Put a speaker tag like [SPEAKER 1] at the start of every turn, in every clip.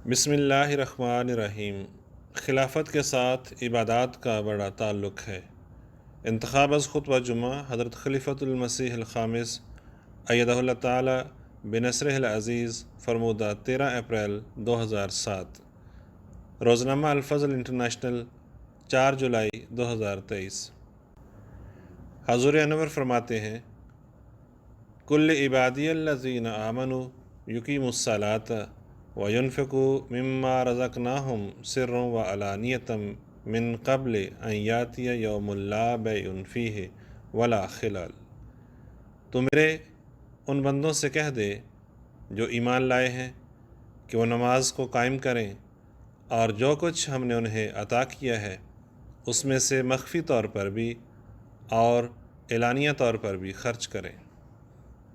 [SPEAKER 1] بسم اللہ الرحمن الرحیم۔ خلافت کے ساتھ عبادات کا بڑا تعلق ہے۔ انتخاب از خطبہ جمعہ حضرت خلیفۃ المسیح الخامس ایدہ اللہ تعالی بنصرہ العزیز، فرمودہ 13 اپریل 2007۔ روزنامہ الفضل انٹرنیشنل، 4 جولائی 2023۔ حضور انور فرماتے ہیں، کل عبادی الذین آمنوا یقیموا الصلاۃ وَيُنْفِقُوا مِمَّا رَزَقْنَاهُمْ سِرًّا وَعَلَانِيَةً مِّن قَبْلِ أَن يَأْتِيَ يَوْمٌ لَا بَيْعٌ فِيهِ وَلَا خِلَالٌ۔ تو میرے ان بندوں سے کہہ دے جو ایمان لائے ہیں کہ وہ نماز کو قائم کریں اور جو کچھ ہم نے انہیں عطا کیا ہے اس میں سے مخفی طور پر بھی اور اعلانیہ طور پر بھی خرچ کریں،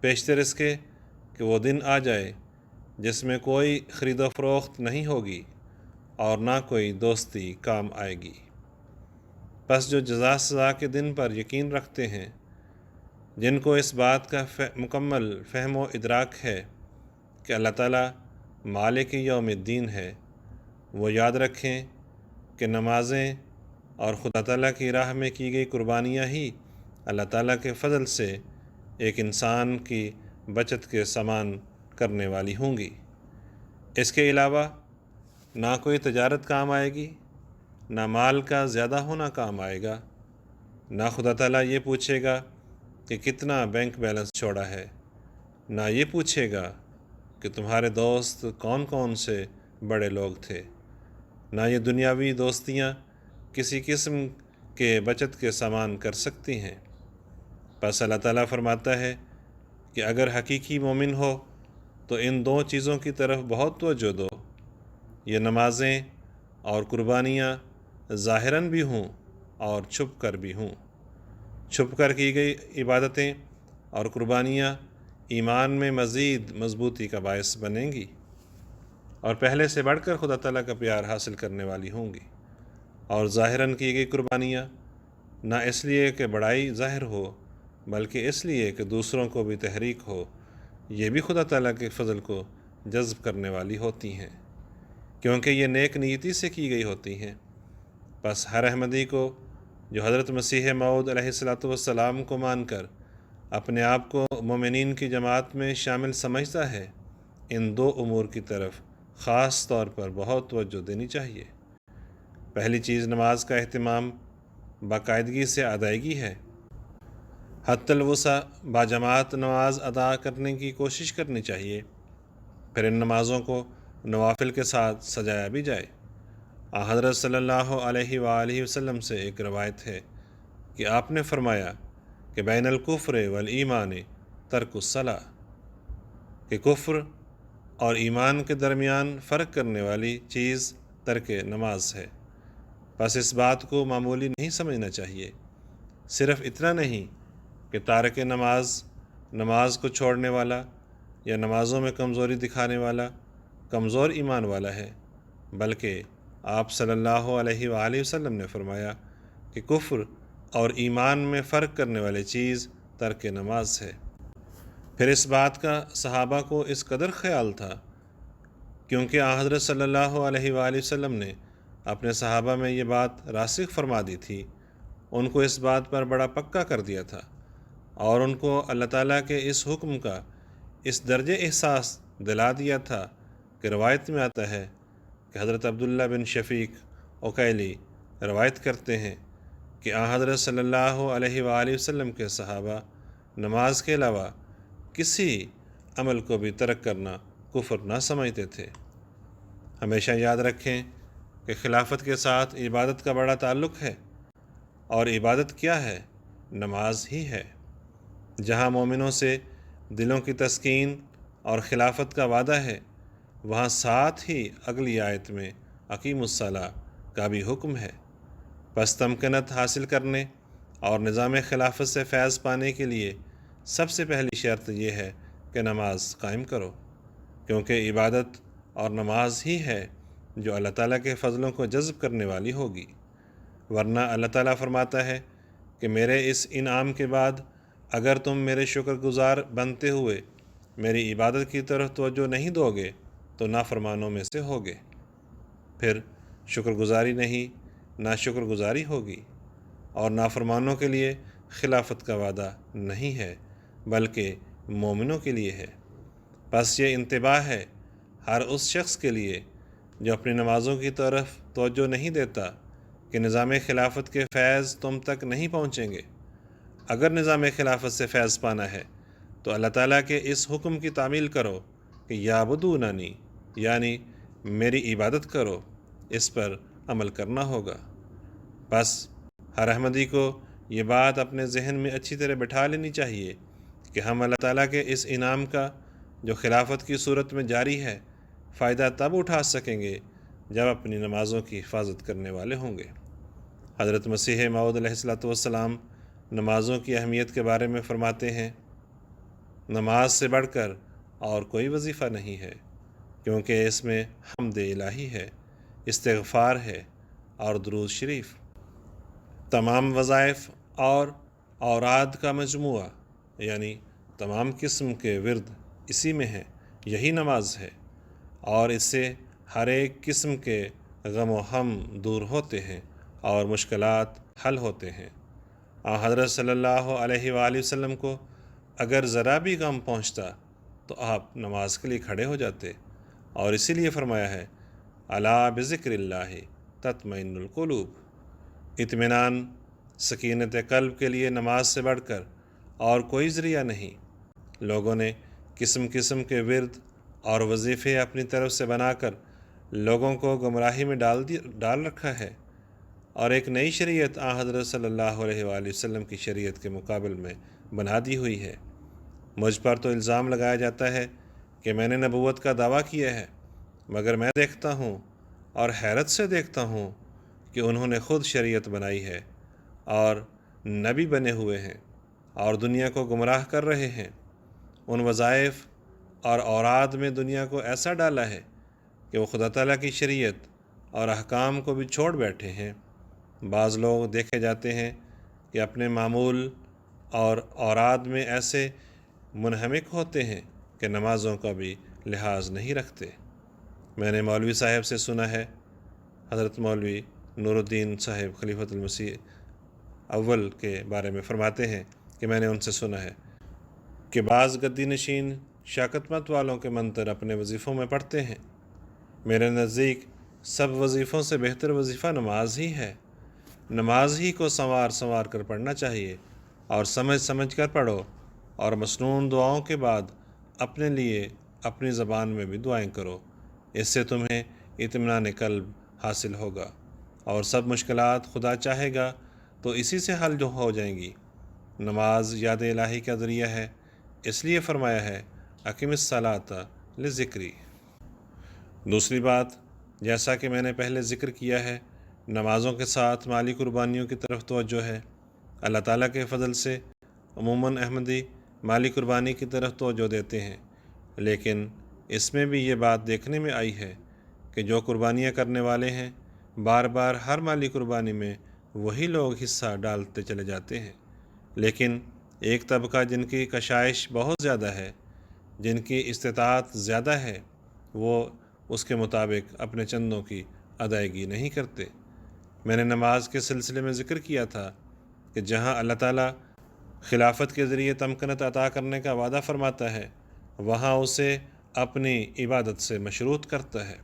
[SPEAKER 1] پیشتر اس کے کہ وہ دن آ جائے جس میں کوئی خرید و فروخت نہیں ہوگی اور نہ کوئی دوستی کام آئے گی۔ پس جو جزا سزا کے دن پر یقین رکھتے ہیں، جن کو اس بات کا مکمل فہم و ادراک ہے کہ اللہ تعالیٰ مالک یوم الدین ہے، وہ یاد رکھیں کہ نمازیں اور خدا تعالیٰ کی راہ میں کی گئی قربانیاں ہی اللہ تعالیٰ کے فضل سے ایک انسان کی بچت کے سامان کرنے والی ہوں گی۔ اس کے علاوہ نہ کوئی تجارت کام آئے گی، نہ مال کا زیادہ ہونا کام آئے گا، نہ خدا تعالیٰ یہ پوچھے گا کہ کتنا بینک بیلنس چھوڑا ہے، نہ یہ پوچھے گا کہ تمہارے دوست کون کون سے بڑے لوگ تھے، نہ یہ دنیاوی دوستیاں کسی قسم کے بچت کے سامان کر سکتی ہیں۔ پس اللہ تعالیٰ فرماتا ہے کہ اگر حقیقی مومن ہو تو ان دو چیزوں کی طرف بہت توجہ دو، یہ نمازیں اور قربانیاں ظاہراً بھی ہوں اور چھپ کر بھی ہوں۔ چھپ کر کی گئی عبادتیں اور قربانیاں ایمان میں مزید مضبوطی کا باعث بنیں گی اور پہلے سے بڑھ کر خدا تعالیٰ کا پیار حاصل کرنے والی ہوں گی، اور ظاہراً کی گئی قربانیاں نہ اس لیے کہ بڑائی ظاہر ہو بلکہ اس لیے کہ دوسروں کو بھی تحریک ہو، یہ بھی خدا تعالیٰ کے فضل کو جذب کرنے والی ہوتی ہیں، کیونکہ یہ نیک نیتی سے کی گئی ہوتی ہیں۔ پس ہر احمدی کو جو حضرت مسیح موعود علیہ السلام کو مان کر اپنے آپ کو مومنین کی جماعت میں شامل سمجھتا ہے، ان دو امور کی طرف خاص طور پر بہت توجہ دینی چاہیے۔ پہلی چیز نماز کا اہتمام باقاعدگی سے ادائیگی ہے۔ حتی الوسع باجماعت نماز ادا کرنے کی کوشش کرنی چاہیے، پھر ان نمازوں کو نوافل کے ساتھ سجایا بھی جائے۔ حضرت صلی اللہ علیہ وآلہ وسلم سے ایک روایت ہے کہ آپ نے فرمایا کہ بین الکفر والایمان ترک الصلاۃ، کہ کفر اور ایمان کے درمیان فرق کرنے والی چیز ترک نماز ہے۔ بس اس بات کو معمولی نہیں سمجھنا چاہیے۔ صرف اتنا نہیں کہ تارک نماز کو چھوڑنے والا یا نمازوں میں کمزوری دکھانے والا کمزور ایمان والا ہے، بلکہ آپ صلی اللہ علیہ وآلہ وسلم نے فرمایا کہ کفر اور ایمان میں فرق کرنے والی چیز ترک نماز ہے۔ پھر اس بات کا صحابہ کو اس قدر خیال تھا، کیونکہ حضرت صلی اللہ علیہ وآلہ وسلم نے اپنے صحابہ میں یہ بات راسخ فرما دی تھی، ان کو اس بات پر بڑا پکا کر دیا تھا، اور ان کو اللہ تعالیٰ کے اس حکم کا اس درجے احساس دلا دیا تھا کہ روایت میں آتا ہے کہ حضرت عبداللہ بن شفیق عقیلی روایت کرتے ہیں کہ حضرت صلی اللہ علیہ وآلہ وسلم کے صحابہ نماز کے علاوہ کسی عمل کو بھی ترک کرنا کفر نہ سمجھتے تھے۔ ہمیشہ یاد رکھیں کہ خلافت کے ساتھ عبادت کا بڑا تعلق ہے، اور عبادت کیا ہے؟ نماز ہی ہے۔ جہاں مومنوں سے دلوں کی تسکین اور خلافت کا وعدہ ہے، وہاں ساتھ ہی اگلی آیت میں اقیموا الصلاۃ کا بھی حکم ہے۔ پس تمکنت حاصل کرنے اور نظام خلافت سے فیض پانے کے لیے سب سے پہلی شرط یہ ہے کہ نماز قائم کرو، کیونکہ عبادت اور نماز ہی ہے جو اللہ تعالیٰ کے فضلوں کو جذب کرنے والی ہوگی، ورنہ اللہ تعالیٰ فرماتا ہے کہ میرے اس انعام کے بعد اگر تم میرے شکر گزار بنتے ہوئے میری عبادت کی طرف توجہ نہیں دو گے تو نافرمانوں میں سے ہوگے۔ پھر شکر گزاری نہیں، ناشکر گزاری ہوگی، اور نافرمانوں کے لیے خلافت کا وعدہ نہیں ہے بلکہ مومنوں کے لیے ہے۔ پس یہ انتباہ ہے ہر اس شخص کے لیے جو اپنی نمازوں کی طرف توجہ نہیں دیتا کہ نظام خلافت کے فیض تم تک نہیں پہنچیں گے۔ اگر نظام خلافت سے فیض پانا ہے تو اللہ تعالیٰ کے اس حکم کی تعمیل کرو کہ یعبدوننی، یعنی میری عبادت کرو، اس پر عمل کرنا ہوگا۔ بس ہر احمدی کو یہ بات اپنے ذہن میں اچھی طرح بٹھا لینی چاہیے کہ ہم اللہ تعالیٰ کے اس انعام کا جو خلافت کی صورت میں جاری ہے فائدہ تب اٹھا سکیں گے جب اپنی نمازوں کی حفاظت کرنے والے ہوں گے۔ حضرت مسیح موعود علیہ السلام نمازوں کی اہمیت کے بارے میں فرماتے ہیں، نماز سے بڑھ کر اور کوئی وظیفہ نہیں ہے، کیونکہ اس میں حمد الہی ہے، استغفار ہے اور درود شریف۔ تمام وظائف اور اوراد کا مجموعہ، یعنی تمام قسم کے ورد اسی میں ہیں، یہی نماز ہے، اور اس سے ہر ایک قسم کے غم و ہم دور ہوتے ہیں اور مشکلات حل ہوتے ہیں۔ حضرت صلی اللہ علیہ وآلہ وسلم کو اگر ذرا بھی غم پہنچتا تو آپ نماز کے لیے کھڑے ہو جاتے، اور اسی لیے فرمایا ہے الا بذکر اللہ تطمئن القلوب۔ اطمینان، سکینت قلب کے لیے نماز سے بڑھ کر اور کوئی ذریعہ نہیں۔ لوگوں نے قسم قسم کے ورد اور وظیفے اپنی طرف سے بنا کر لوگوں کو گمراہی میں ڈال رکھا ہے، اور ایک نئی شریعت حضرت صلی اللہ علیہ وآلہ وسلم کی شریعت کے مقابل میں بنا دی ہوئی ہے۔ مجھ پر تو الزام لگایا جاتا ہے کہ میں نے نبوت کا دعویٰ کیا ہے، مگر میں دیکھتا ہوں اور حیرت سے دیکھتا ہوں کہ انہوں نے خود شریعت بنائی ہے اور نبی بنے ہوئے ہیں اور دنیا کو گمراہ کر رہے ہیں۔ ان وظائف اور اوراد میں دنیا کو ایسا ڈالا ہے کہ وہ خدا تعالیٰ کی شریعت اور احکام کو بھی چھوڑ بیٹھے ہیں۔ بعض لوگ دیکھے جاتے ہیں کہ اپنے معمول اور اوراد میں ایسے منہمک ہوتے ہیں کہ نمازوں کا بھی لحاظ نہیں رکھتے۔ میں نے مولوی صاحب سے سنا ہے، حضرت مولوی نور الدین صاحب خلیفۃ المسیح اول کے بارے میں فرماتے ہیں کہ میں نے ان سے سنا ہے کہ بعض گدی نشین شاکت مت والوں کے منتر اپنے وظیفوں میں پڑھتے ہیں۔ میرے نزدیک سب وظیفوں سے بہتر وظیفہ نماز ہی ہے۔ نماز ہی کو سنوار کر پڑھنا چاہیے، اور سمجھ کر پڑھو، اور مسنون دعاؤں کے بعد اپنے لیے اپنی زبان میں بھی دعائیں کرو۔ اس سے تمہیں اطمینان قلب حاصل ہوگا، اور سب مشکلات خدا چاہے گا تو اسی سے حل جو ہو جائیں گی۔ نماز یاد الہی کا ذریعہ ہے، اس لیے فرمایا ہے اقم الصلاۃ لذکری۔ دوسری بات، جیسا کہ میں نے پہلے ذکر کیا ہے، نمازوں کے ساتھ مالی قربانیوں کی طرف توجہ ہے۔ اللہ تعالیٰ کے فضل سے عموماً احمدی مالی قربانی کی طرف توجہ دیتے ہیں، لیکن اس میں بھی یہ بات دیکھنے میں آئی ہے کہ جو قربانیاں کرنے والے ہیں بار بار ہر مالی قربانی میں وہی لوگ حصہ ڈالتے چلے جاتے ہیں، لیکن ایک طبقہ جن کی کشائش بہت زیادہ ہے، جن کی استطاعت زیادہ ہے، وہ اس کے مطابق اپنے چندوں کی ادائیگی نہیں کرتے۔ میں نے نماز کے سلسلے میں ذکر کیا تھا کہ جہاں اللہ تعالیٰ خلافت کے ذریعے تمکنت عطا کرنے کا وعدہ فرماتا ہے، وہاں اسے اپنی عبادت سے مشروط کرتا ہے،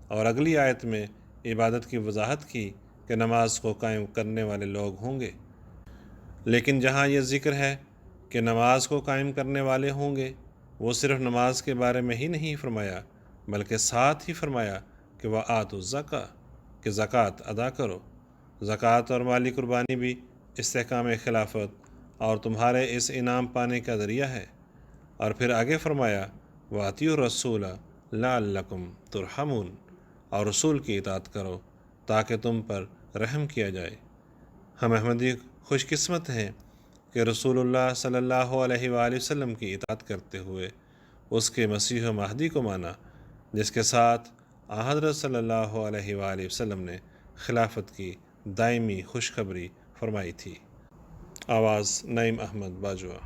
[SPEAKER 1] اور اگلی آیت میں عبادت کی وضاحت کی کہ نماز کو قائم کرنے والے لوگ ہوں گے۔ لیکن جہاں یہ ذکر ہے کہ نماز کو قائم کرنے والے ہوں گے، وہ صرف نماز کے بارے میں ہی نہیں فرمایا بلکہ ساتھ ہی فرمایا کہ وآتوا الزکوٰۃ، کہ زکوٰۃ ادا کرو۔ زکوٰۃ اور مالی قربانی بھی استحکام خلافت اور تمہارے اس انعام پانے کا ذریعہ ہے۔ اور پھر آگے فرمایا وَأَطِیعُوا الرَّسُولَ لَعَلَّکُمْ تُرْحَمُونَ، اور رسول کی اطاعت کرو تاکہ تم پر رحم کیا جائے۔ ہم احمدی خوش قسمت ہیں کہ رسول اللہ صلی اللہ علیہ وآلہ وسلم کی اطاعت کرتے ہوئے اس کے مسیح و مہدی کو مانا، جس کے ساتھ حضرت صلی اللہ علیہ وآلہ وسلم نے خلافت کی دائمی خوشخبری فرمائی تھی۔ آواز نعیم احمد باجوہ۔